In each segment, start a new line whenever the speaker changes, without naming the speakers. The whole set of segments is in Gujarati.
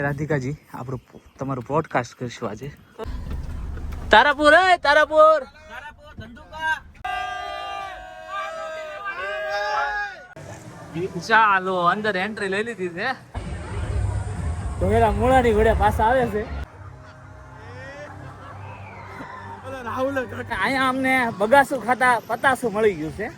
રાધિકાજી આપણું તમારું પોડકાસ્ટ કરશું આજે. તારાપુર તારાપુર ચાલો અંદર એન્ટ્રી લઈ લીધી છે. તો પેલા મોળાની ઘોડે પાછા આવે છે. અહીંયા અમને બગાસું ખાતા પતાસું મળી ગયું છે.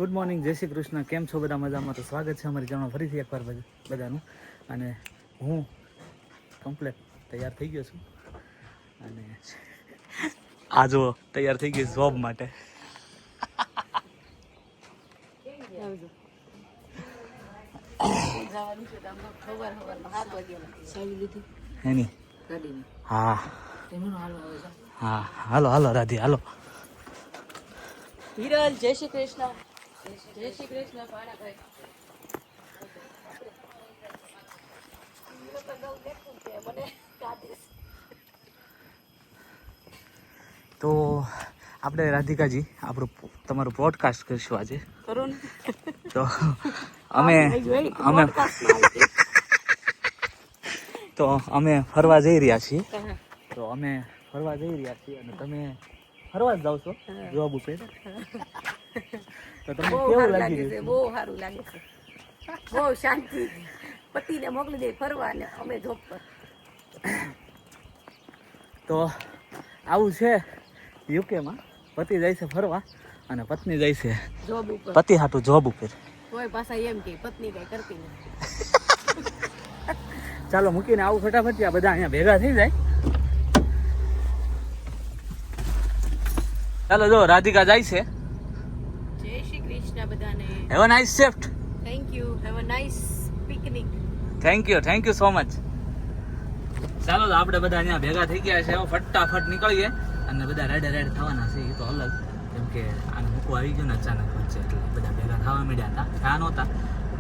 ગુડ મોર્નિંગ, જય શ્રી કૃષ્ણ. કેમ છો બધા? મજામાં? તો સ્વાગત છે અમારી ચેનલ ફરીથી એકવાર બધાનું. અને હું કમ્પ્લેટ તૈયાર થઈ ગયો છું અને આ જો તૈયાર થઈ ગઈ જોબ માટે. હા હા, હાલો હાલો રાધી હાલો.
હિરલ, જય શ્રી કૃષ્ણ. જય શ્રી કૃષ્ણ. પાણાભાઈ
તો આપણે રાધિકાજી આપણું તમારું પોડકાસ્ટ કરીશું આજે. તો અમે ફરવા જઈ રહ્યા છીએ. અને તમે ફરવા જ જાવ છો જોબ ઉપર. તો તમને કેવું લાગી રહ્યું છે?
બહુ સારું લાગે છે, બહુ શાંતિ. પતિને મોકલી દે ફરવા ને અમે જોબ પર.
તો આવું છે યુકેમાં. પતિ જાય છે ફરવા અને પત્ની જાય છે
જોબ ઉપર.
પતિ હાટું જોબ ઉપર.
કોઈ પાછા એમ કે પત્ની કઈ કરતી નથી.
ચાલો મૂકીને આવું ફટાફટ. આ બધા અહીંયા ભેગા થઈ જાય. ચાલો જો રાધિકા જાય છે.
જય શ્રી કૃષ્ણ બધાને.
Have a nice shift.
Thank you. Have a nice picnic.
Thank you so much. ચાલો તો આપણે બધા અહીંયા ભેગા થઈ ગયા છે. હવે ફટાફટ નીકળીએ અને બધા રેડ થવાના છે. એ તો અલગ, કેમ કે આને મૂકવા આવી ગયું ને અચાનક વચ્ચે, એટલે બધા ભેગા થવા માંડ્યા હતા. થયા નહોતા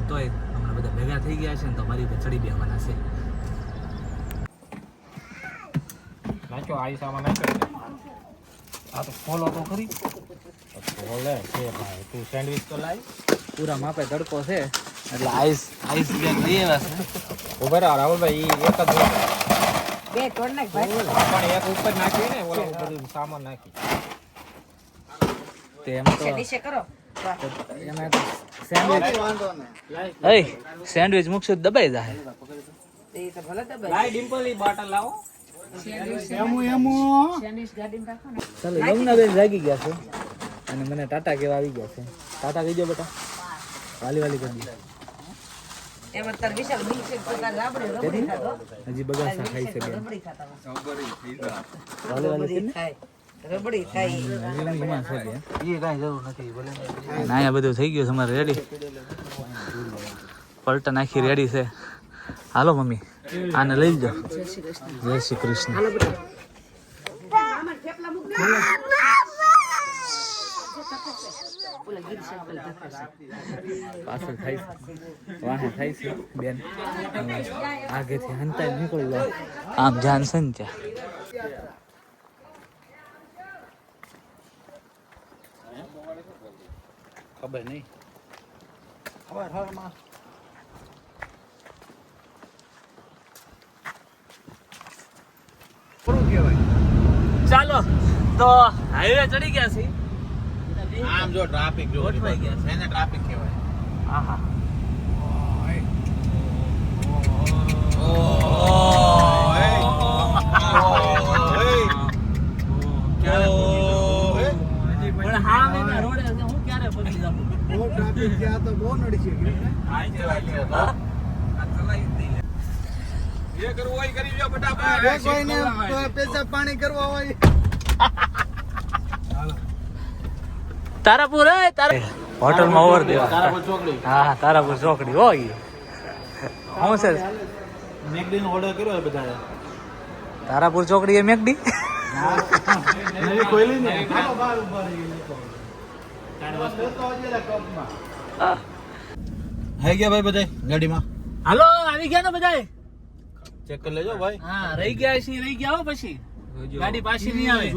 તોય હમણાં બધા ભેગા થઈ ગયા છે ને તો મારી ઉપર ચડી બેસવાના છે.
નાખ્યો આઈસામાં નાખ્યો. આ તો ફોલો તો ખરી ફોલે છે ભાઈ. તું સેન્ડવિચ તો લાવી.
પૂરા માપે તડકો છે એટલે આઈસ બેગ લઈ આવ્યા છે.
ઉભા રહો રાહુલભાઈ. એક જ
બે તોડ નાખ ભાઈ.
પણ એક ઉપર નાખી ને ઓલો બધું સામાન નાખી
તે એમાં તો
નીચે કરો.
એમાં તો સેન્ડવિચ મૂકશું તો દબાઈ જાય.
એ તો ભલે તો
લાઈ ડિમ્પલ ની બોટલ લાવો.
સેન્ડવિચ ગાડીમાં રાખો ને.
ચાલો યમુનાબેન જાગી ગયા છે અને મને ટાટા કેવા આવી ગયા છે. ટાટા કહીજો બેટા. વાલી કરી દે.
એમાં તાર વિશાલ મિલ્કશેક તો તાર રબડી ખાતો.
હજી બગાસા ખાઈ છે બેન.
રબડી ખાતા
વાલી
ખાય. રબડી ખાય.
એમાં છે બેન. એ કાંઈ જરૂર નથી ભલે. ના બધું થઈ ગયું છે અમારે રેડી. પલટા નાખી રેડી છે. હાલો મમ્મી આને લઈ જાઓ. જય શ્રી કૃષ્ણ.
હાલો બેટા. મામા થેપલા મૂક દે. ઓલા ગીર સાહેબ પેલા તકશે.
પાછળ થાય છે વાહે થાય છે બેન. આગેથી હંતાઈ નીકળી જાય આમ જાણશે ને ત્યાં.
ખબર નહીં.
ચાલો તો હાઈવે ચડી ગયા છે.
આમ જો ટ્રાફિક જો
ગોઠવાઈ ગયા છે.
એને ટ્રાફિક કહેવાય.
આહા તારાપુર હોટલમાં ઓવર દેવા.
તારાપુર ચોકડી.
હા તારાપુર ચોકડી હોય. હું છે
મેકડી નો ઓર્ડર કર્યો બધાએ.
તારાપુર ચોકડી એ મેકડી.
નવી ખોલી ને. હઈ ગયા ભાઈ બધા ગાડીમાં.
હાલો આવી ગયા ને બધા.
ચેક કરી લેજો ભાઈ.
હા રહી ગયા હો પછી ગાડી પાછી નહીં આવે.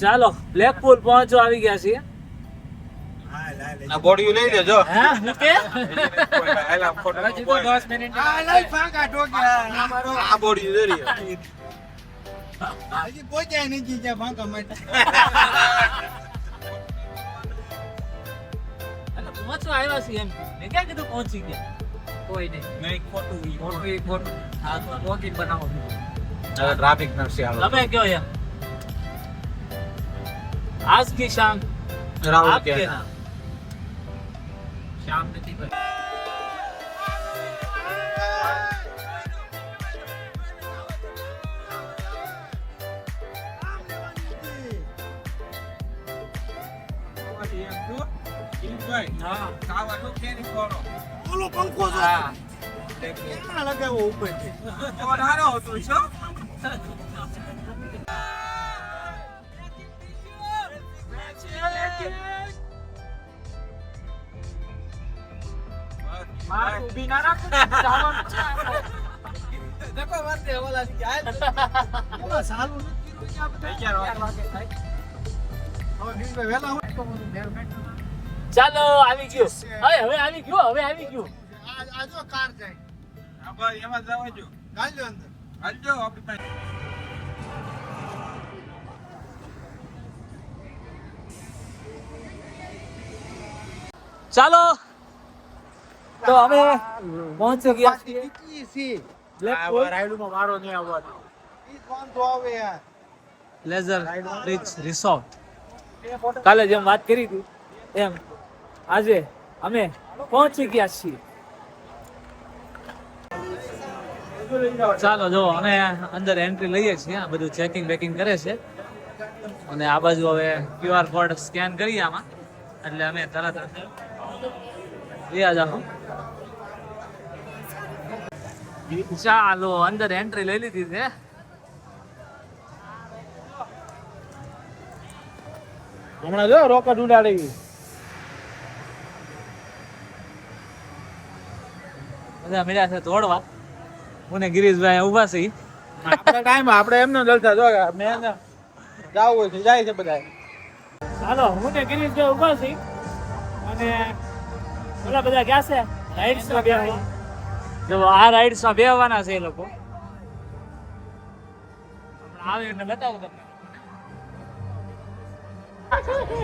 ચાલો બ્લેકપુલ પહોંચો આવી ગયા છીએ
આ બોડી લઈ લેજો
હે હું કે
આલા ફોટો
હજી તો 10 મિનિટ
આ બોડી લઈ રહ્યો
હજી પહોંચ્યા નથી જ્યાં ભાંકા માટે
એટલે પહોંચવા આવ્યા છીએ એમ મેં ક્યાં કીધું પહોંચી ગયા કોઈ નહીં ખોટું હા તો પહોંચી બનાવો
ટ્રાફિક નથી હાલો
તમે કયો યાર आज की शाम
રાહુલ
आपके
કે
नाम शाम નથી ભાઈ હા
ઓલો પંખો જો
હા
ક્યાં લગાવો ઉપરથી
માર ઊભી ના રાખ ચાલવાનું છે
દેખો વાતે ઓલા થી આય એમાં સાલું નથી કર્યું આપણે 11 વાગે થાય હવે દિનભાઈ વહેલા હોય તો બધું ઘેર બેઠો
ચાલો આવી ગયો હવે આવી ગયો
આ જો કાર જાય
એમાં જવા જો
ગાલ્યો અંદર
હાલજો આપણી પાસે
ચાલો તો અમે પહોંચી ગયા છીએ
કેટલી સી
બ્લેકપુલ
રાઈડમાં મારો નહીં આવવાનો
ઈ વાંધો આવે યાર
લેઝર રિચ રિસોર્ટ કાલે જેમ વાત કરી હતી એમ આજે અમે પહોંચી ગયા છીએ ચાલો જો અમે અંદર એન્ટ્રી લઈએ છીએ આ બધું ચેકિંગ બેકિંગ કરે છે અને આ બાજુ હવે QR કોડ સ્કેન કરીએ આમાં એટલે અમે તરત જાઓ ચાલો અંદર એન્ટ્રી લઈ લીધી છે
હમણાં જો રોકટ ઉડાડી
બધા મળ્યા છે તોડવા હું ને ગિરીશભાઈ ઉભા છે
આપણે ટાઈમ આપણે એમને જલસા જો મેં જાવું છે જાય છે બધા
ચાલો હું ને ગિરીશભાઈ ઉભા છે અને ઓલા બધા ગયા છે રાઇડ્સ માં બેહવા જો આ રાઇડ્સ માં બેહવાના છે એ લોકો હમણાં આવે એટલે બતાવું તમને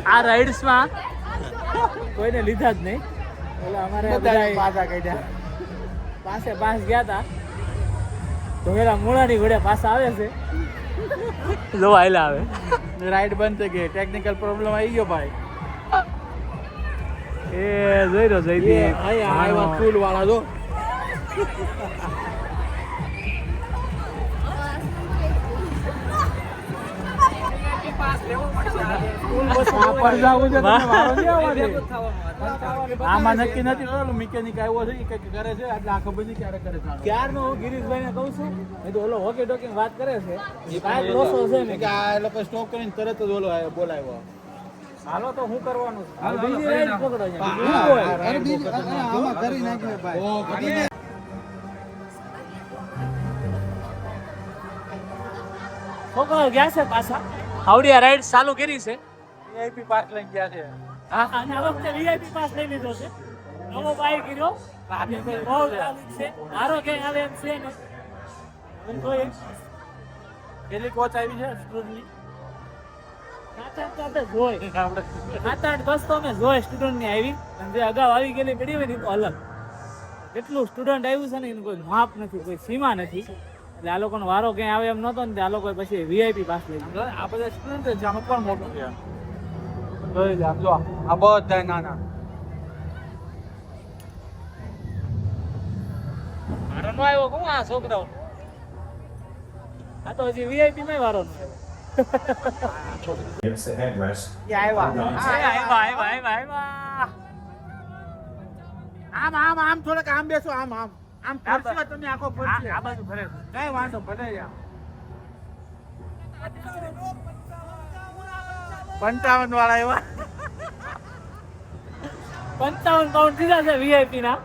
આ રાઇડ્સ માં કોઈને લીધા જ નહીં ઓલા અમારે બધા
પાછા કાઢ્યા
પાસે પાસ ગયા હતા તો પેલા મૂળાની ઘોડે પાછા આવે છે લો આયલા આવે
રાઈડ બંધ થઈ ગઈ ટેકનિકલ પ્રોબ્લેમ આવી ગયો ભાઈ
એ જોઈ રહ્યો જઈ
આવ્યા ફૂલ વાળા જો આમાં નક્કી નથી ઓલું મિકેનિક આવ્યો છે કે કરે છે એટલે આ ખબર નહીં ક્યારે કરે છે
ક્યારનો હું ગિરીશભાઈ ને કહું છું એ તો ઓલો હોકી ટોકી વાત કરે છે એ કાંઈ લોસો છે ને
કે આ લોકો સ્ટોપ કરીને તરત જ ઓલો બોલાવ્યો
હાલો તો હું કરવાનું છે બીજી રાઈડ પકડો છે
અરે બીજું આમાં કરી નાખ્યો ભાઈ
છોકરો ગયા છે પાછા હાવડી આ રાઈડ ચાલુ કરી છે
વીઆઈપી પાસ લઈને ગયા છે
હા અને આ વખતે વીઆઈપી પાસ લઈ લીધો છે નવો બાઈક કર્યો બહુ ચાલુ છે મારો ક્યાંય આવે એમ છે ને હું કોઈ
પેલી કોચ આવી છે સ્ટુડન્ટની
સાત આઠ બસ તો અમે જોઈ સ્ટુડન્ટની આવી અને જે અગાઉ આવી ગયેલી પડી હોય ને એ તો અલગ કેટલું સ્ટુડન્ટ આવ્યું છે ને એનું કોઈ માપ નથી કોઈ સીમા નથી એટલે આ લોકોનો વારો ક્યાંય આવે એમ નહોતો ને આ લોકો પછી વીઆઈપી પાસ લઈ લીધો
આ બધા સ્ટુડન્ટ છે આમાં પણ મોટું છે જોઈ લે આમ જો આ બધા નાના
મારો નો આવ્યો કોણ આ છોકરાઓ આ તો હજી વીઆઈપી માં વારો નો
It's the headrest.
આમ આમ થોડોક આમ બેસો આમ આમ આમ ફરશો તમે આખો ફરશે
આ બાજુ ફરે
કઈ વાંધો ભલે યાર 55 વાળા એવા
55 પાઉન્ડ દીધા છે વીઆઈપી ના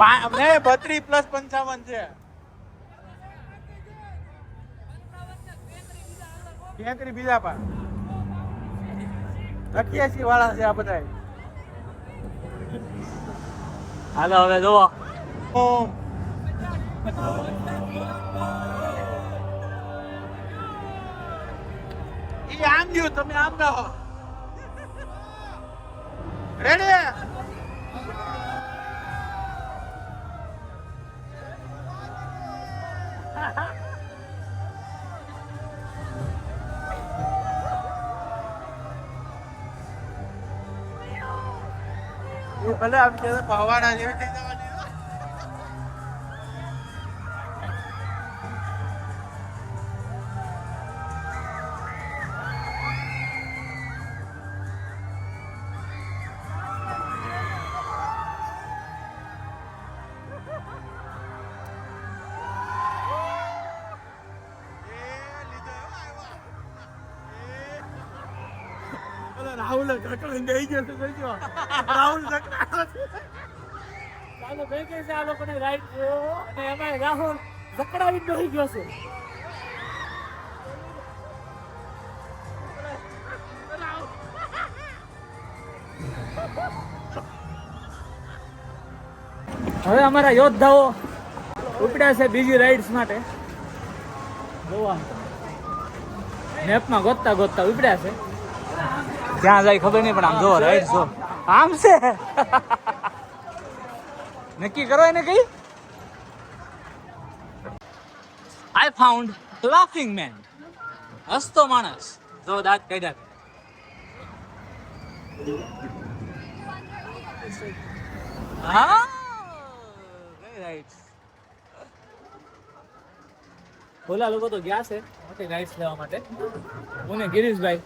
32 પ્લસ 55 છે 33 બીજા પા
88 વાળા છે આ બધા.
હાલો હવે જોવો
ઈ આમ ગયું, તમે આમ રહો. રેડી? એ ભલે આમ કે પવાડા જેવી થઈ જવાની. રાહુલ જકડીને દઈ ગયો તો જોજો. રાહુલ જકડાયો છે.
ચાલો બે કે છે આ લોકોને રાઈડ છે અને એમાં રાહુલ જકડાવી ડોહી ગયો છે. હવે અમારા યોદ્ધાઓ ઉપડ્યા છે બીજી રાઇડ્સ માટે. જોવા મેપમાં ગોતતા ગોતતા ઉપડ્યા છે. ક્યાં જાય ખબર નહીં પણ આમ જો રાઈડ જો આમ છે. નક્કી કરો એને કઈ. I found laughing man. હસતો માણસ. જો દાંત કાઢ્યા. હા રાઈટ. ઓલા લોકો તો ગયા છે મોટી રાઈડ્સ લેવા માટે. હું ને ગિરીશભાઈ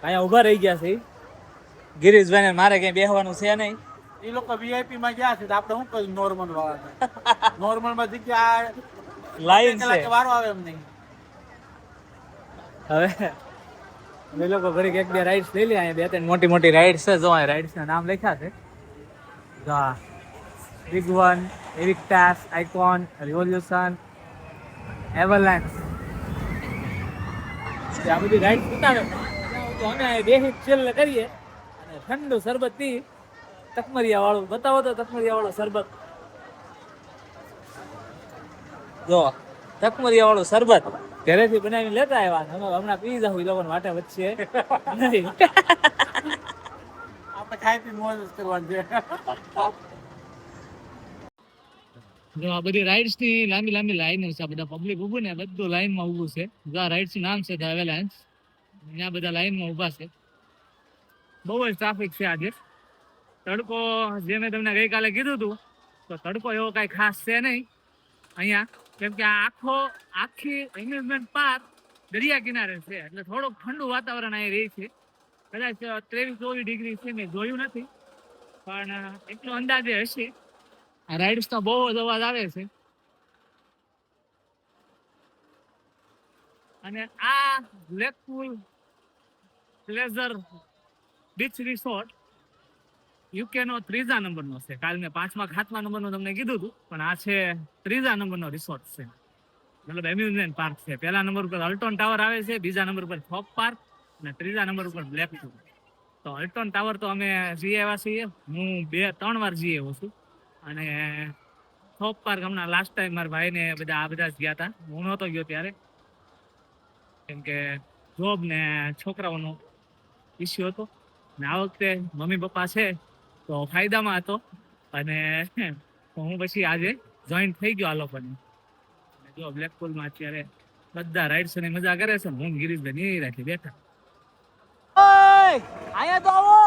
અહીંયા ઊભા રહી ગયા છે. ગિરીશભાઈ ને મારે ક્યાંય બેસવાનું છે નહીં.
એ લોકો વીઆઈપી માં ગયા છે તો આપણે શું કહ્યું નોર્મલ વાળા. નોર્મલ માં જગ્યા
લાઈન છે.
વારો આવે એમ નહીં.
હવે અમે લોકો ઘડીક એક બે રાઇડ્સ લઈ લે. અહીંયા બે ત્રણ મોટી મોટી રાઇડ્સ છે. જો આ રાઇડ્સ ના નામ લખ્યા છે. બિગ વન, એવિક્ટાસ, આઇકોન, રિવોલ્યુશન, એવરલેન્સ. આ બધી રાઇડ્સ બતાવે તો અમે બેસી ચિલ કરીએ અને ઠંડુ શરબત પી. તકમરિયા વાળું બતાવો તો તકમરિયા વાળો શરબત. જો તકમરિયા વાળું શરબત ઘરેથી બનાવીને લેતા આવ્યા. અમે હમણાં પી જાવ એ લોકોને વાટે વચ્ચે નહીં.
આપણે ખાઈ પી મોજ જ કરવાની છે.
જો આ બધી રાઇડ્સ ની લાંબી લાંબી લાઈનો છે. બધા પબ્લિક ઊભું ને બધું લાઈનમાં ઊભું છે. જો આ રાઇડ્સ નું નામ છે ધ એવેલાન્સ. ત્યાં બધા લાઈનમાં ઊભા છે. બહુ જ ટ્રાફિક છે આજે. તડકો જે મેં તમને ગઈકાલે કીધું હતું તો તડકો એવો કાંઈ ખાસ છે નહીં અહીંયા. કેમ કે આ આખી એમ્યુઝમેન્ટ પાર્ક દરિયા કિનારે છે એટલે થોડુંક ઠંડુ વાતાવરણ અહીં રહે છે. કદાચ 23-24 ડિગ્રી છે. મેં જોયું નથી પણ એટલો અંદાજે હશે. આ રાઇડ્સ તો બહુ જ અવાજ આવે છે. અને આ બ્લેકપુલ પ્લેઝર બીચ રિસોર્ટ યુકેનો 3જા નંબરનો છે. કાલ મેં 5મા 7મા નંબરનો તમને કીધું હતું પણ આ છે 3જા નંબરનો રિસોર્ટ છે. મતલબ એમ્યુઝમેન્ટ પાર્ક છે. પહેલા નંબર ઉપર અલ્ટોન ટાવર આવે છે, બીજા નંબર પર થોપ પાર્ક અને 3જા નંબર ઉપર બ્લેકપુલ. તો અલ્ટોન ટાવર તો અમે જઈ આવ્યા છીએ. હું 2-3 વાર જઈ આવ્યો છું. અને થોપ પાર્ક હમણાં લાસ્ટ ટાઈમ મારા ભાઈને બધા જ ગયા હતા. હું નહોતો ગયો ત્યારે કેમ કે જોબ ને છોકરાઓનો ઇસ્યુ હતો. ને આ વખતે મમ્મી પપ્પા છે તો ફાયદામાં હતો અને હું પછી આજે જોઈન્ટ થઈ ગયો આ લોકોને. જો બ્લેકપુલમાં અત્યારે બધા રાઇડ્સ ની મજા કરે છે. હું ગિરીશભાઈ નહીં રાખી બેઠા. અહીંયા તો આવો.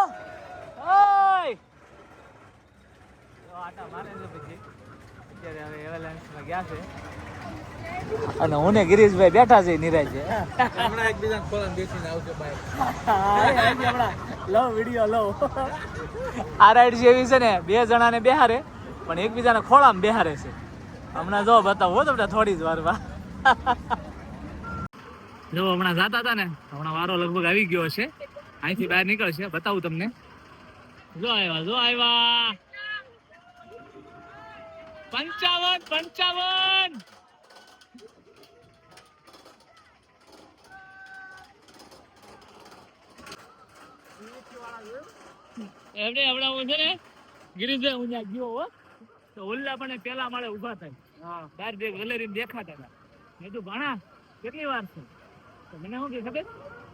આટા મારે છે પછી અત્યારે હવે એવરલેન્સમાં ગયા છે અને હું ને ગિરીશભાઈ બેઠા છે નિરાય છે.
હમણાં એકબીજા ખોલાને બેસીને આવજો ભાઈ.
લો વિડીયો લો. આ રાઈડ જેવી છે ને 2 જણાને બેહારે પણ એકબીજાને ખોળામાં બેહારે છે. હમણાં જો બતાવો તમને થોડી જ વારમાં. જો હમણાં જાતા હતા ને હમણાં વારો લગભગ આવી ગયો છે. અહીંથી બહાર નીકળશે બતાવું તમને. જો આવ્યા 55. એમને હમણાં હું છે ને ગિરીશભાઈ હું ત્યાં ગયો હો તો ઓલા પણ પેલા માળે ઉભા થાય બાર બે ગેલેરી દેખાતા હતા મેં તું ભણા કેટલી વાર છે તો મને શું કે ખબર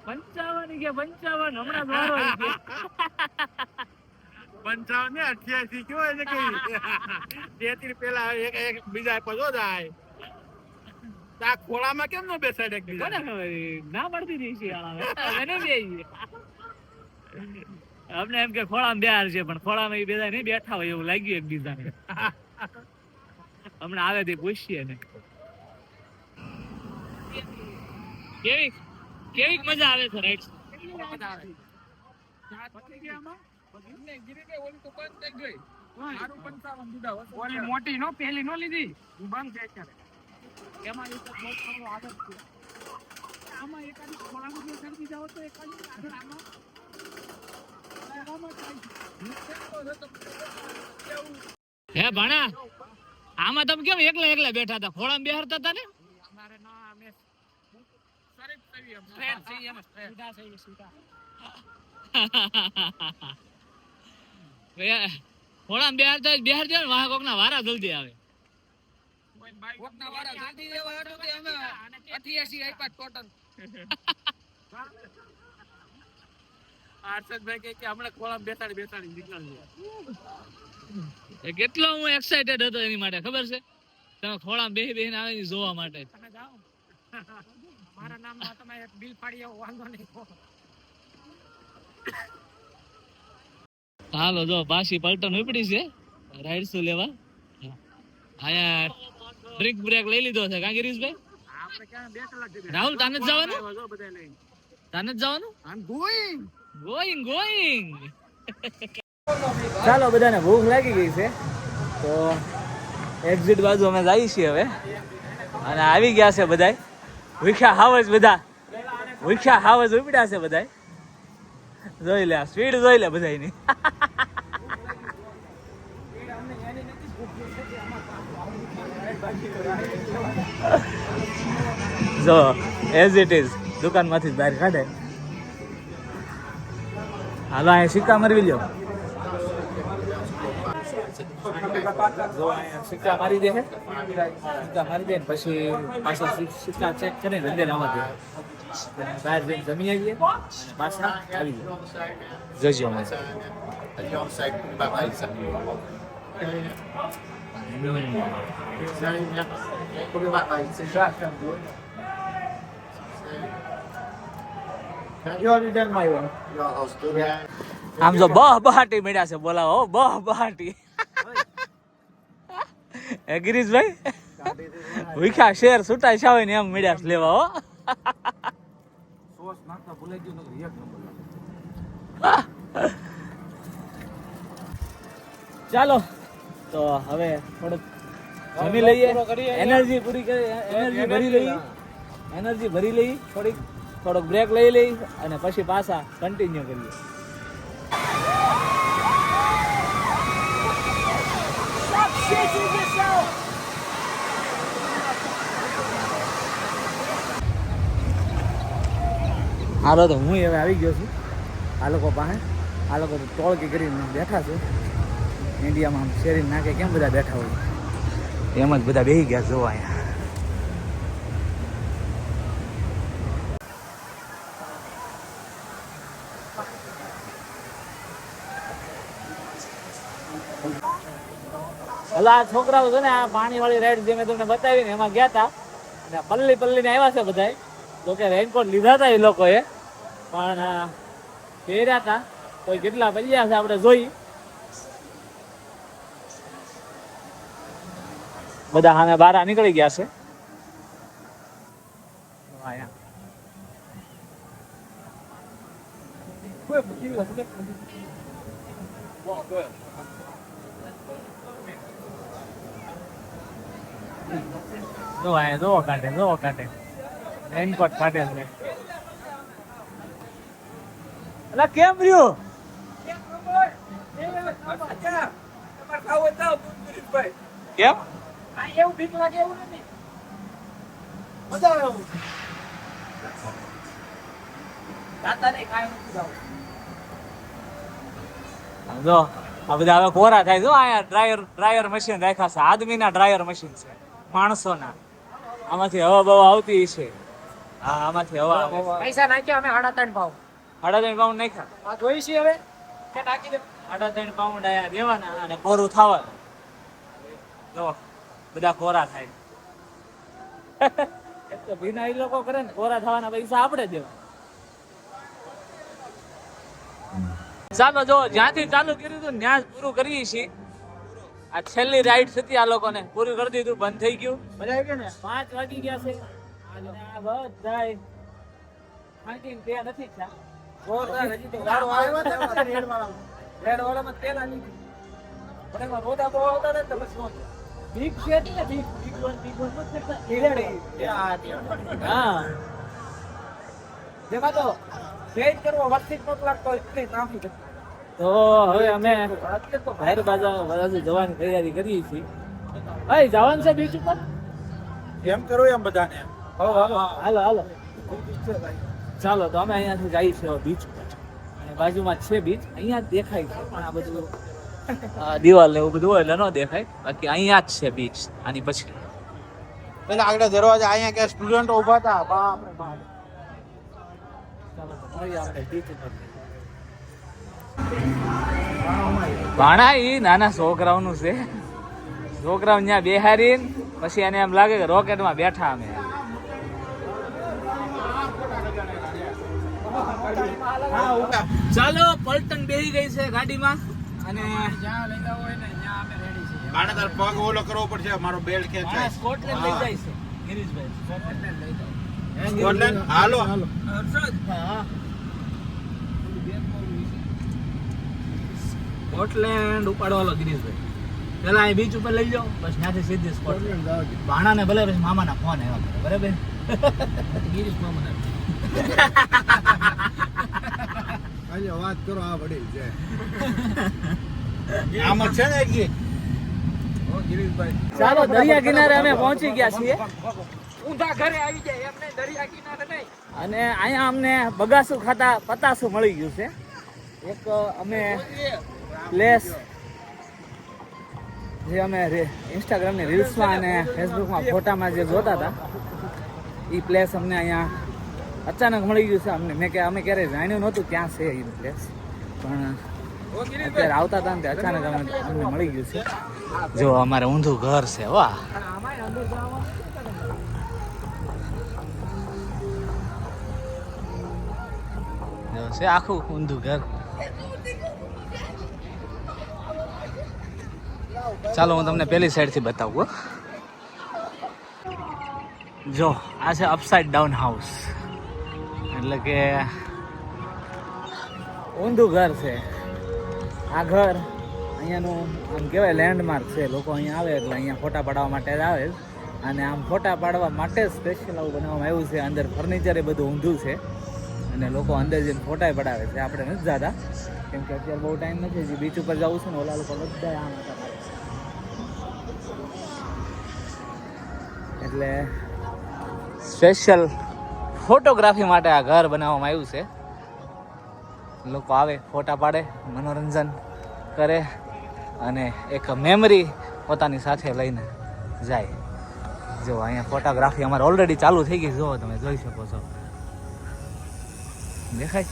55 કે 55 હમણાં દ્વારો
55 ને 88 કેવાય છે કે 33 પેલા એક બીજા પદો જાય તા ખોળામાં કેમ નો બેસાડે એક બીજા
કોને ખબર ના પડતી રહી છે એને બેહીએ અમને એમ કે ખોળામાં બેહાર છે પણ ખોળામાં એ બધા નહીં બેઠા હોય એવું લાગ્યું એક બીજાને હમણાં આવે તે પૂછીએ ને કેવી કેવી મજા આવે છે રાઈટ
ઓલી મોટી નો પેલી નો લીધી બંધ છે અત્યારે
એમાં એક બહુ સારો આદત છે આમાં એકાદી ખોળામાં જો સરકી જાવ તો એકાદી આગળ આમાં હે ભણા આમાં તમે કેમ એકલા એકલા બેઠા હતા ખોળામાં બેહારતા હતા ને
અમારે ના અમે શરીફ થઈ એમ
સ્ટ્રેટ
થઈ એમ સીધા થઈ સીધા
ખોળામાં બેહારતા બેહાર દે ને વાહ કોક ના વારા જલ્દી આવે
કોકના વાળા જલ્દી એવા હતું કે અમે 88 આપ્યા ટોટલ
હર્ષદભાઈ કે હમણાં ખોળામાં બેસાડી નીકળશે કેટલો હું એક્સાઇટેડ હતો એની માટે ખબર છે તમે ખોળામાં બેહીને આવે ને જોવા માટે
તમે જાઓ મારા નામમાં તમે એક બિલ પાડી આવો વાંધો નહીં
હાલો જો પાછી પલટન ઉપડી છે રાઈડ શું લેવા આયા ડ્રિંક બ્રેક લઈ લીધો છે કા ગિરીશભાઈ
આપણે ક્યાં 2 કલાક જગ્યા
રાહુલ તાને જ જવાનું
જો બધા લઈને
તાને જ જવાનું
આમ ગોઈંગ
ગોઈંગ ચાલો બધાને ભૂખ લાગી ગઈ છે તો એક્ઝિટ બાજુ અમે જઈએ છીએ હવે અને આવી ગયા છે બધાય વિખ્યા હાવજ બધા વિખ્યા હાવજ ઉપડ્યા છે બધાય જોઈ લે સ્પીડ જોઈ લે બધાયની જો એઝ ઇટ ઇઝ દુકાનમાંથી બહાર કાઢે હાલો અહીંયા સિક્કા મરવી લ્યો જો અહીંયા સિક્કા મારી દે સિક્કા મારી દે ને પછી પાછા સિક્કા ચેક કરીને અંદર આવવા દે બહાર જઈને જમી આવીએ પાછા આવી જાય જજો અમે આમ જો બહાટી મળ્યા છે બોલાવો બહાટી એ ગિરીશભાઈ વિખા શેર છૂટા છાવે ને એમ મળ્યા છે લેવા હો
સોસ નાખતા ભૂલાઈ ગયું નથી એક નંબર
ચાલો તો હવે થોડુંક જમી લઈએ એનર્જી પૂરી કરી એનર્જી ભરી લઈ થોડોક બ્રેક લઈ લઈ અને પછી પાછા કન્ટિન્યુ કરીએ હાલો તો હું હવે આવી ગયો છું આ લોકો પાસે આ લોકો તો ટોળકી કરીને બેઠા છે ઇન્ડિયામાં આમ શેરી નાખે કેમ બધા બેઠા હોય એમ જ બધા બેસી ગયા જોવા અહીંયા હલો આ છોકરાઓ છે ને આ પાણી વાળી રાઈડ જે મેં તમને બતાવી ને એમાં ગયા હતા અને પલ્લી ને આવ્યા છે બધા તો કે રેનકોટ લીધા હતા એ લોકોએ પણ પહેર્યા હતા તો કેટલા પલ્યા છે આપણે જોઈ બધા સામે બહાર નીકળી ગયા છે જોવો કાઢે રેનકોટ કાઢે છે અલા કેમ રહ્યો કેમ
એવું બીક લાગે એવું નથી મજા આવે એવું દાદા ને કાંઈ નથી જાવ
જો આ બધા હવે કોરા થાય જો અહીંયા ડ્રાયર મશીન રાખ્યા છે આદમીના ડ્રાયર મશીન છે માણસોના આમાંથી હવા બવા આવતી છે હા આમાંથી હવા આવે.
પૈસા નાખ્યા અમે 3.5 ભાવ
3.5 પાઉન્ડ નાખ્યા
આ જોઈ છે હવે કે નાખી દે
3.5 પાઉન્ડ આયા દેવાના અને કોરું થવાનું જો બધા કોરા થાય એક તો ભીના એ લોકો કરે ને કોરા થવાના પૈસા આપણે દેવા ચાલો જો જ્યાંથી ચાલુ કર્યું હતું ત્યાં જ પૂરું કરીએ છીએ આ છેલ્લી રાઈડ હતી આ લોકોને પૂરું કરી દીધું બંધ થઈ ગયું
મજા આવી ગઈ ને
5 વાગી ગયા છે અને આ બધાય ખાંટીને તે નથી થયા
જોરદાર હજી તો વારો આવ્યો ને રેડ વાળામાં. રેડ વાળામાં તેલ આલી દીધું. પણ એમાં રોદા બહુ આવતા ને તો પછી શું થયું?
બીક છે ને બીક બીક વન નથી થતા. હા
જેમાં તો રેડ કરવો વરથી જ નહોતો લાગતો એટલી ટ્રાફિક હતી.
તો હવે અમે બહાર બાજુ જવાની તૈયારી કરીએ છીએ ભાઈ જવાનું છે બીચ ઉપર
એમ કરો એમ બધાને
હાલો હાલો ચાલો તો અમે અહીંયાથી જઈએ છીએ બીચ ઉપર અને બાજુમાં છે બીચ અહીંયા જ દેખાય છે પણ આ બધું દિવાલ ને એવું બધું હોય એટલે ન દેખાય બાકી અહીંયા જ છે બીચ આની પછી
પેલા આગળ દરવાજા અહીંયા કે સ્ટુડન્ટો ઊભા હતા બાપ રે બાપ.
ચાલો તો મળીએ આપણે બીચ ઉપર ભાણા ઈ નાના છોકરાઓનું છે છોકરાઓ ત્યાં બેહારીને પછી એને એમ લાગે કે રોકેટમાં બેઠા અમે ચાલો પલટન બેહી ગઈ છે ગાડીમાં અને
જ્યાં લઈ જાવ હોય ને ત્યાં અમે રેડી છીએ.
આને તાર પગ ઓલો કરવો પડશે મારો બેલ્ટ ખેંચાય
સ્કોટલેન્ડ લઈ જાય છે ગિરીશભાઈ
સ્કોટલેન્ડ લઈ જાવ.
સ્કોટલેન્ડ હાલો
સ્કોટલેન્ડ ઉપાડવાલો ગિરીશભાઈ પેલા અહીં બીચ ઉપર લઈ જાઓ બસ ત્યાંથી સીધી સ્કોટલેન્ડ ભાણાને ભલે પછી મામાના ફોન આવ્યા કરે બરાબર
ગિરીશ મામાના.
આજે વાત કરો આ વડીલ છે આમ જ છે ને એક
ઓ ગિરીશભાઈ
ચાલો દરિયા કિનારે અમે પહોંચી ગયા છીએ
ઊંધા ઘરે આવી જાય એમને દરિયા કિનારે નહીં.
અને અહીંયા અમને બગાસું ખાતા પતાસું મળી ગયું છે એક અમે પ્લેસ જે અમે ઇન્સ્ટાગ્રામની રીલ્સમાં અને ફેસબુકમાં ફોટામાં જે જોતા હતા એ પ્લેસ અમને અહીંયા અચાનક મળી ગયું છે અમને અમે ક્યારેય જાણ્યું નહોતું ક્યાં છે એ પ્લેસ પણ અત્યારે આવતા હતા ને તે અચાનક અમને મળી ગયું છે જો અમારે ઊંધું ઘર છે વાહ છે આખું ઊંધું ઘર ચાલો હું તમને પેલી સાઈડ થી બતાવું જો આ છે અપસાઇડ ડાઉન હાઉસ એટલે કે ઊંધું ઘર છે આ ઘર અહીંયાનું આમ કહેવાય લેન્ડમાર્ક છે લોકો અહીંયા આવે એટલે અહીંયા ફોટા પાડવા માટે જ આવે અને આમ ફોટા પાડવા માટે સ્પેશિયલ આવું બનાવવામાં આવ્યું છે અંદર ફર્નિચર એ બધું ઊંધું છે અને લોકો અંદર જઈને ફોટા પડાવે છે આપણે નથી જતા કેમ કે અત્યારે બહુ ટાઈમ નથી જે બીચ ઉપર જવું છે ને ઓલા લોકો બધા આમ હતા એટલે સ્પેશિયલ ફોટોગ્રાફી માટે આ ઘર બનાવવામાં આવ્યું છે લોકો આવે ફોટા પાડે મનોરંજન કરે અને એક મેમરી પોતાની સાથે લઈને જાય જો અહીંયા ફોટોગ્રાફી અમારે ઓલરેડી ચાલુ થઈ ગઈ જુઓ તમે જોઈ શકો છો દેખાય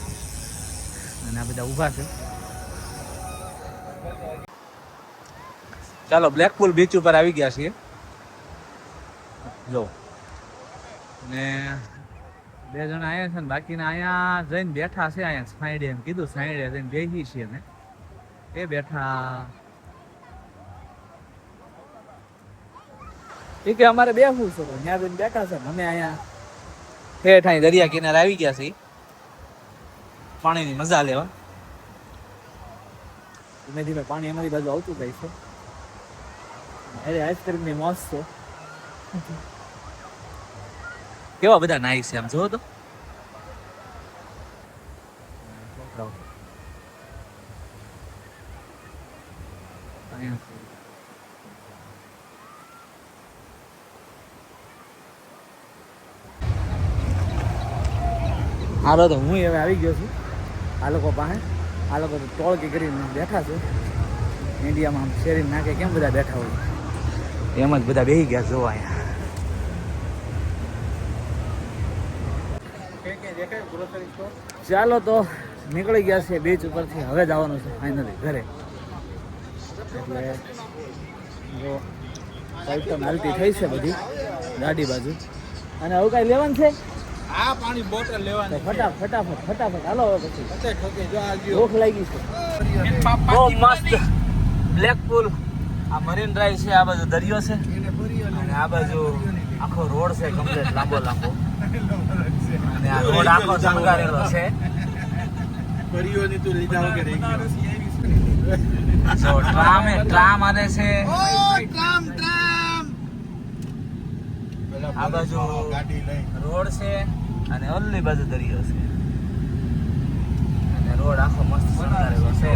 અને આ બધા ઊભા છે ચાલો બ્લેકપુલ બીચ ઉપર આવી ગયા છીએ જો ને 2 જણા આવ્યા છે ને બાકીના અહીંયા જઈને બેઠા છે અહીંયા સાઈડે એમ કીધું સાઈડે જઈને બેસી છીએ ને એ બેઠા એ કે અમારે બેસવું છે ત્યાં જઈને બેઠા છે અમે અહીંયા ઠેઠ અહીં દરિયા કિનારે આવી ગયા છીએ પાણીની મજા લેવા ધીમે ધીમે પાણી અમારી બાજુ આવતું જાય છે અરે આઈસ્ક્રીમની મોજ છે કેવા બધા નાઈ છે આમ જોવો તો હાલો તો હું હવે આવી ગયો છું આ લોકો પાસે આ લોકો તો ટોળકી કરીને બેઠા છે. ઇન્ડિયામાં આમ શેરી નાકે કેમ બધા બેઠા હોય એમ જ બધા બેસી ગયા જોવા અહીંયા. ચાલો તો નીકળી ગયા છે બીચ ઉપરથી. હવે જવાનું છે ફાઇનલી ઘરે. એટલે જો આઈટમ હાલતી થઈ છે બધી ગાડી બાજુ. અને હવે કાંઈ લેવાનું છે
આ પાણી બોટલ
તો
લેવાની
ફટાફટ હાલો હવે પછી.
ઠોકે જો આ ગયો
ભૂખ લાગી છે. બહુ મસ્ત બ્લેક પુલ. આ મરીન ડ્રાઈવ છે, આ બાજુ દરિયો છે અને આ બાજુ આખો રોડ છે કમ્પ્લીટ લાંબો અને આ રોડ આખો શણગારેલો છે.
પરિયોની તું લીધા વગર રહી ગયો.
જો ટ્રામ આને છે. આ બાજુ
ગાડી લઈ
રોડ છે અને ઓલી બાજુ દરિયો છે અને રોડ આખો મસ્ત શણગારેલો છે.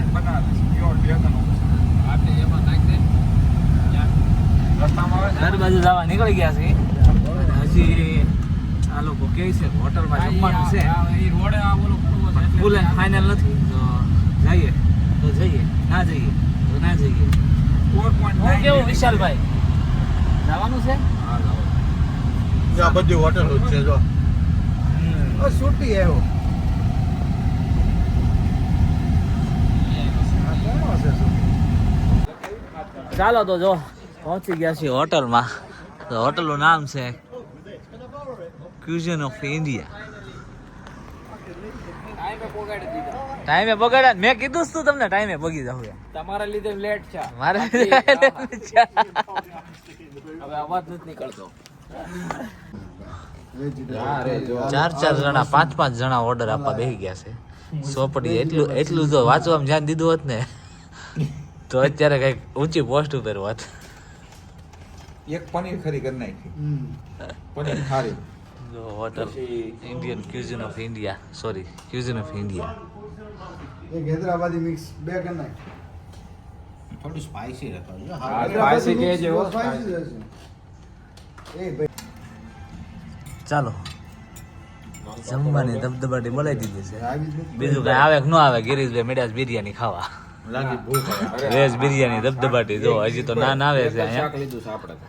ઘર બાજુ જવા નીકળી ગયા છે. હજી આ લોકો કહે છે હોટલમાં જમવાનું છે. ફૂલ એન્ડ ફાઇનલ નથી તો જઈએ તો જઈએ, ના જઈએ તો ના જઈએ. હું કેવું વિશાલભાઈ, જવાનું છે?
આ બધી હોટલ જ છે જો.
છૂટી આવ્યો
ચાલો તો જો પહોંચી ગયા છીએ હોટલમાં. તો હોટલનું નામ છે ક્યુઝન ઓફ ઇન્ડિયા. ટાઈમે બગાડ્યા. મેં કીધું જ તું તમને ટાઈમે બગી જાવ.
તમારા લીધે લેટ છે.
મારે
હવે અવાજ નથી નીકળતો.
4 જણા 5 જણા ઓર્ડર આપવા બેસી ગયા છે. સોપડી એટલું જો વાંચવામાં ધ્યાન દીધું હોત ને તો અત્યારે કઈક ઊંચી પોસ્ટ ઉપર હોત.
એક પનીર ખરી કરી નાખી. પનીર ખારી
જો hotel Indian cuisine of India, sorry cuisine of India.
એક હૈદરાબાદી મિક્સ બે કરી નાખ.
થોડું સ્પાઈસી રાખવાનું.
હા, spicy કે છે, હો.
Spicy જ હશે. એ ભાઈ
ચાલો જમવાની ધબધબાટી બોલાવી દીધી છે.
આવી જ નથી.
બીજું કઈ આવે કે ન આવે, ગિરીશભાઈ મેળ્યા બિરયાની ખાવા.
લાગી ભૂખ.
વેજ બિરયાની ધબધબાટી જો હજી તો નાન આવે છે અહીંયા.
શાક લીધું છે આપણે તો.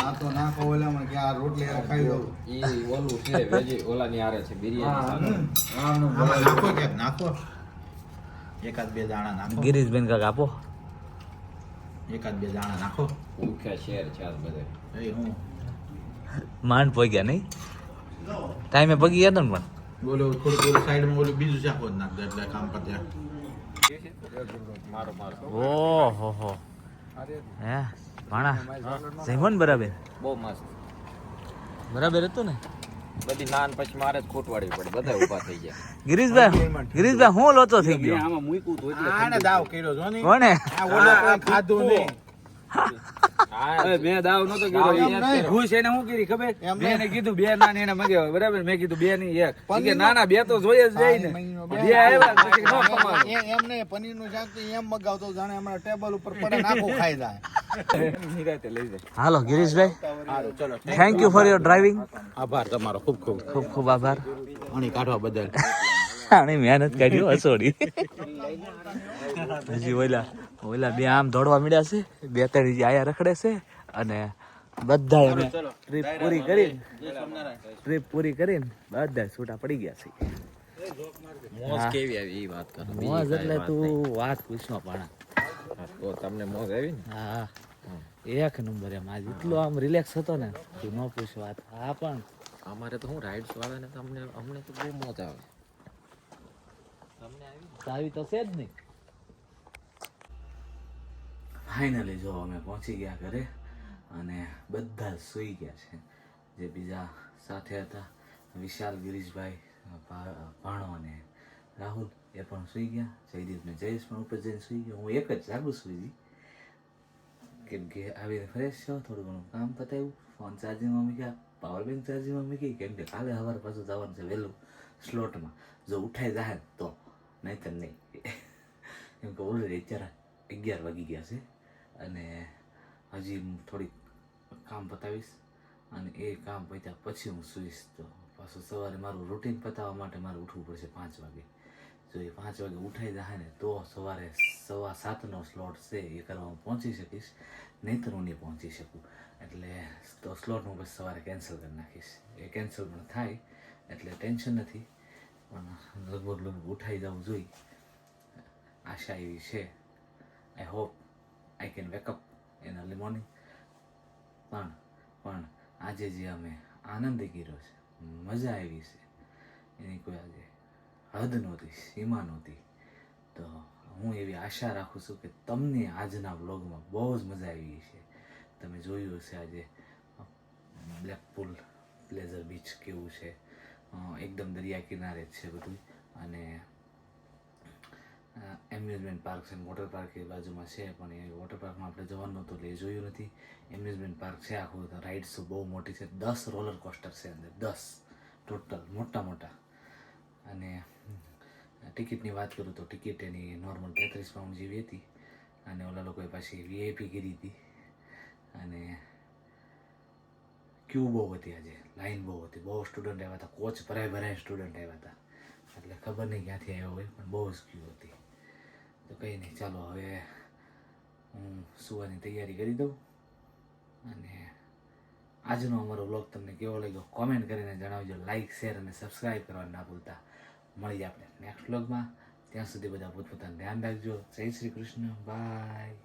આ તો નાખો ઓલામાં કે આ રોટલી હારે ખાઈ દઉં.
ઈ ઓલું છે વેજી ઓલાની આરે છે બિરયાની.
આમનું
આમાં નાખો ક્યાંક નાખો. એકાદ બે દાણા નાખો.
ગિરીશભાઈ કાક આપો.
એકાદ બે દાણા નાખો.
ભૂખ્યા શેર છે આ બધે.
એ હું
માંડ પગ્યા નહીં, ટાઈમે પગી ગયા હતા ને. પણ
બોલો થોડું ઓલું સાઈડમાં ઓલું બીજું શાક જ નાખ દે એટલે કામ પત્યા.
મારો મારો
ઓહો હો હે ભાણા જઈમન બરાબર
બહુ મસ્ત.
બરાબર હતું ને.
બધી નાન પછી મારે જ ખૂટવાડવી પડે. બધા ઊભા થઈ ગયા.
ગિરીશભાઈ હું લોચો થઈ ગયો.
આમાં મૂક્યું તો એટલે
આને દાવ કર્યો જો નહીં.
કોને?
આ ઓલો કોઈ ખાધું નહીં.
મેં દાવ નતો
ઘૂસ
એને શું કરી ખબર?
એમ
મેં એને કીધું બે નાન એને મગાવ્યો બરાબર. મેં કીધું બે ની એક. ઈ કે
પનીરનો-
ના ના બે તો જોઈએ જ જાય ને. બે આવ્યા પછી ન ખમાડો.
એમ નહીં પનીરનું શાક તો એમ મગાવતો જાણે હમણાં ટેબલ ઉપર પડે ને આખું ખાઈ જાય.
નિરાંતે લઈ જાય.
હાલો ગિરીશભાઈ,
સારું ચલો.
Thank you for your driving.
આભાર તમારો ખૂબ ખૂબ.
ખૂબ ખૂબ આભાર.
પાણી કાઢવા બદલ.
આની મહેનત કાઢ્યો હસોડી. હજી ઓલા બે આમ દોડવા મળ્યા છે, 2-3 જે આયા રખડે છે અને બધા અમે ટ્રીપ પૂરી કરીને બધા છૂટા પડી ગયા છે.
મોજ કેવી આવી ઈ વાત કરો.
મોજ એટલે તું વાત પૂછો પણ.
તો તમને મોજ આવી ને.
હા એક નંબર એમ. આજ એટલો આમ રિલેક્સ હતો ને તું ન પૂછ વાત. હા પણ
અમારે તો હું રાઇડ્સ વાળા ને અમને તો બહુ મોજ આવે.
આવી તો છે જ નહીં. ફાઇનલી જો અમે પહોંચી ગયા ઘરે અને બધા સૂઈ ગયા છે. જે બીજા સાથે હતા વિશાલ, ગિરીશભાઈ, ભાણો અને રાહુલ એ પણ સૂઈ ગયા. જયદીપ ને જયેશ પણ ઉપર જઈને સૂઈ ગયો. હું એક જ જાગું સૂઈ કેમ કે આવીને ફ્રેશ છો, થોડું ઘણું કામ પતાવ્યું, ફોન ચાર્જિંગમાં મૂક્યા, પાવર બેંક ચાર્જિંગમાં મૂકી. કેમ કે કાલે સવારે પાછું જવાનું છે વહેલું સ્લોટમાં. જો ઉઠાઈ જાય તો નહીંતર નહીં. કેમ કે ઓલરેડી અત્યારે 11 વાગી ગયા છે અને હજી થોડીક કામ પતાવીશ અને એ કામ પત્યા પછી હું સૂઈશ. તો પાછું સવારે મારું રૂટીન પતાવવા માટે મારે ઉઠવું પડશે 5 વાગે. જો એ 5 વાગે ઉઠાઈ જાય ને તો સવારે 7:15નો સ્લોટ છે એ કરવામાં પહોંચી શકીશ, નહીંતર હું નહીં પહોંચી શકું. એટલે તો સ્લોટ હું પછી સવારે કેન્સલ કરી નાખીશ. એ કેન્સલ પણ થાય એટલે ટેન્શન નથી, પણ લગભગ ઉઠાઈ જવું જોઈએ આશા એવી છે. I hope I can wake up in early morning. પણ આજે જે અમે આનંદ કર્યો છે, મજા આવી છે, એની કોઈ આજે હદ નહોતી, સીમા નહોતી. તો હું એવી આશા રાખું છું કે તમને આજના વ્લોગમાં બહુ જ મજા આવી છે. તમે જોયું હશે આજે બ્લેકપુલ પ્લેઝર બીચ કેવું છે, એકદમ દરિયા કિનારે જ છે બધું. અને એમ્યુઝમેન્ટ પાર્ક છે, વોટર પાર્ક એ બાજુમાં છે, પણ એ વોટર પાર્કમાં આપણે જવાનું નહોતું એટલે એ જોયું નથી. એમ્યુઝમેન્ટ પાર્ક છે આખું, રાઇડ્સ બહુ મોટી છે, 10 રોલર કોસ્ટર છે અંદર, 10 ટોટલ મોટા. અને ટિકિટની વાત કરું તો ટિકિટ એની નોર્મલ 33 પાઉન્ડ જેવી હતી, અને ઓલા લોકોએ પાછી VIP કરી હતી. અને ક્યુ બહુ હતી, આજે લાઈન બહુ હતી, બહુ સ્ટુડન્ટ આવ્યા હતા, કોચ ભરાય સ્ટુડન્ટ આવ્યા હતા, એટલે ખબર નહીં ક્યાંથી આવ્યો હોય, પણ બહુ જ ક્યુ હતી. તો કંઈ નહીં, ચાલો હવે હું સુવાની તૈયારી કરી દઉં. અને આજનો અમારો વ્લોગ તમને કેવો લાગ્યો કોમેન્ટ કરીને જણાવજો. લાઇક, શેર અને સબસ્ક્રાઈબ કરવાનું ના ભૂલતા. મળીએ આપણે નેક્સ્ટ વ્લોગમાં. ત્યાં સુધી બધા પોતપોતાનું ધ્યાન રાખજો. જય શ્રી કૃષ્ણ, બાય.